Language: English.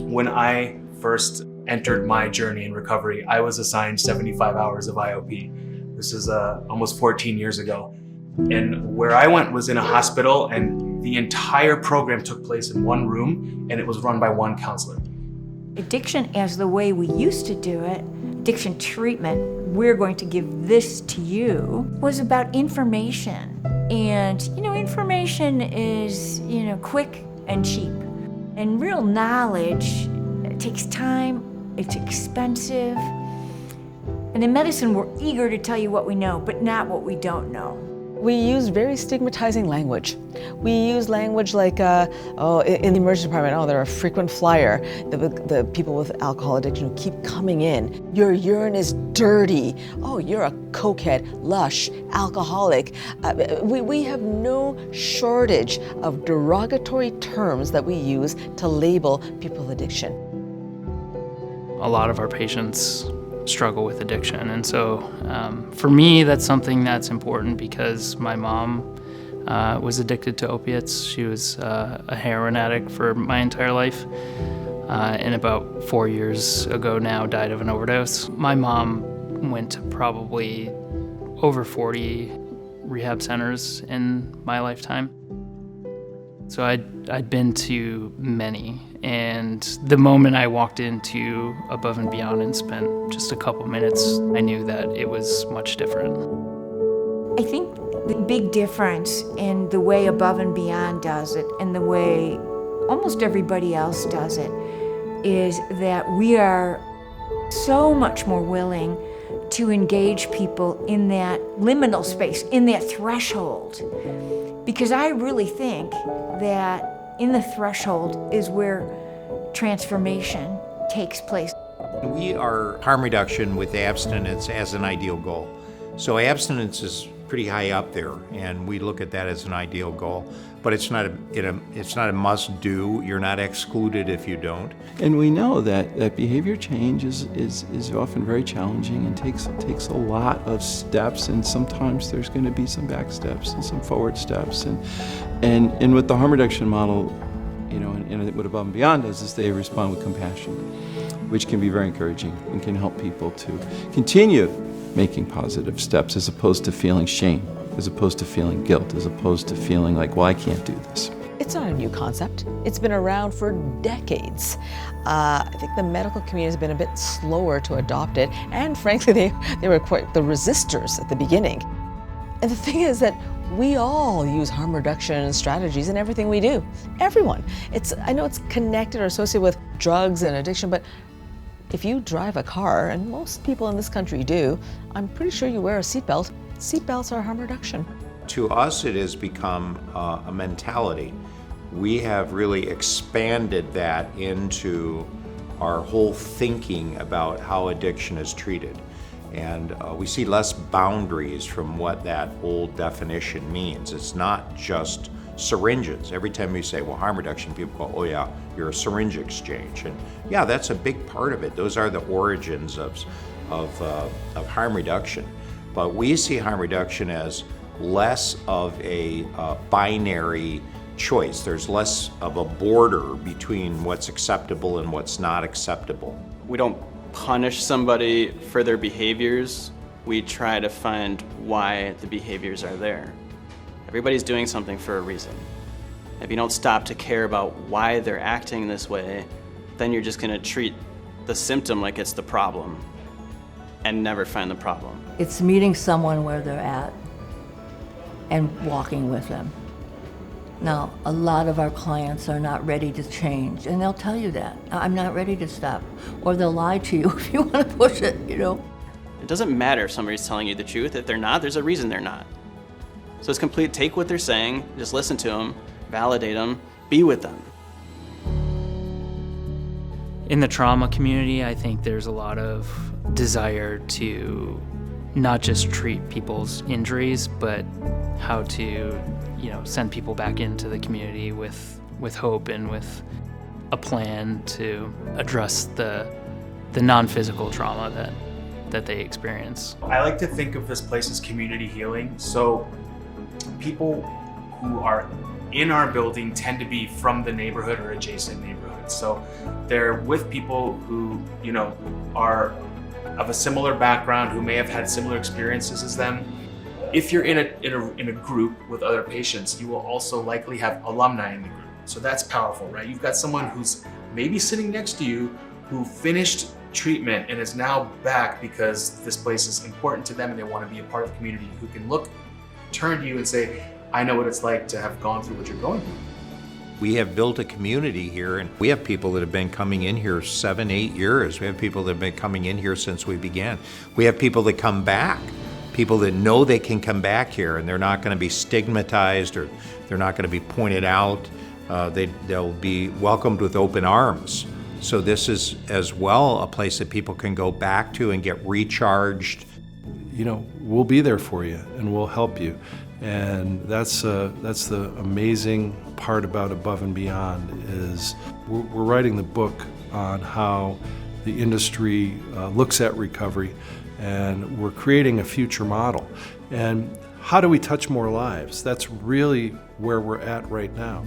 When I first entered my journey in recovery, I was assigned 75 hours of IOP. This is almost 14 years ago. And where I went was in a hospital, and the entire program took place in one room, and it was run by one counselor. Addiction as the way we used to do it, addiction treatment, we're going to give this to you, was about information. And, information is, quick and cheap. And real knowledge, it takes time, it's expensive. And in medicine, we're eager to tell you what we know, but not what we don't know. We use very stigmatizing language. We use language like, in the emergency department, they're a frequent flyer. The people with alcohol addiction who keep coming in. Your urine is dirty. Oh, you're a cokehead, lush, alcoholic. We have no shortage of derogatory terms that we use to label people with addiction. A lot of our patients struggle with addiction, and so for me that's something that's important because my mom was addicted to opiates. She was a heroin addict for my entire life, and about 4 years ago now died of an overdose. My mom went to probably over 40 rehab centers in my lifetime. So I'd been to many, and the moment I walked into Above and Beyond and spent just a couple minutes, I knew that it was much different. I think the big difference in the way Above and Beyond does it and the way almost everybody else does it is that we are so much more willing to engage people in that liminal space, in that threshold. Because I really think that in the threshold is where transformation takes place. We are harm reduction with abstinence as an ideal goal. So abstinence is pretty high up there, and we look at that as an ideal goal. But it's not a must-do. You're not excluded if you don't. And we know that behavior change is often very challenging and takes a lot of steps, and sometimes there's going to be some back steps and some forward steps. And with the harm reduction model, and what Above and Beyond does is they respond with compassion, which can be very encouraging and can help people to continue making positive steps as opposed to feeling shame, as opposed to feeling guilt, as opposed to feeling like, well, I can't do this. It's not a new concept. It's been around for decades. I think the medical community has been a bit slower to adopt it, and frankly, they were quite the resistors at the beginning. And the thing is that we all use harm reduction strategies in everything we do. Everyone. I know it's connected or associated with drugs and addiction, but if you drive a car, and most people in this country do, I'm pretty sure you wear a seatbelt. Seatbelts are harm reduction. To us, it has become a mentality. We have really expanded that into our whole thinking about how addiction is treated. And we see less boundaries from what that old definition means. It's not just syringes. Every time we say, well, harm reduction, people go, oh yeah, you're a syringe exchange. And yeah, that's a big part of it. Those are the origins of harm reduction. But we see harm reduction as less of a binary choice. There's less of a border between what's acceptable and what's not acceptable. We don't punish somebody for their behaviors. We try to find why the behaviors are there. Everybody's doing something for a reason. If you don't stop to care about why they're acting this way, then you're just gonna treat the symptom like it's the problem and never find the problem. It's meeting someone where they're at and walking with them. Now, a lot of our clients are not ready to change, and they'll tell you that. I'm not ready to stop. Or they'll lie to you if you want to push it, It doesn't matter if somebody's telling you the truth. If they're not, there's a reason they're not. So it's complete, take what they're saying, just listen to them, validate them, be with them. In the trauma community, I think there's a lot of desire to not just treat people's injuries, but how to, send people back into the community with hope and with a plan to address the non-physical trauma that they experience. I like to think of this place as community healing. So people who are in our building tend to be from the neighborhood or adjacent neighborhood. treatments. So they're with people who, you know, are of a similar background, who may have had similar experiences as them. If you're in a group with other patients, you will also likely have alumni in the group. So that's powerful, right? You've got someone who's maybe sitting next to you who finished treatment and is now back because this place is important to them and they want to be a part of the community, who can turn to you and say, I know what it's like to have gone through what you're going through. We have built a community here, and we have people that have been coming in here 7, 8 years. We have people that have been coming in here since we began. We have people that come back, people that know they can come back here and they're not going to be stigmatized or they're not going to be pointed out. They'll be welcomed with open arms. So this is as well a place that people can go back to and get recharged. You know, we'll be there for you and we'll help you. And that's the amazing part about Above and Beyond is we're writing the book on how the industry looks at recovery, and we're creating a future model. And how do we touch more lives? That's really where we're at right now.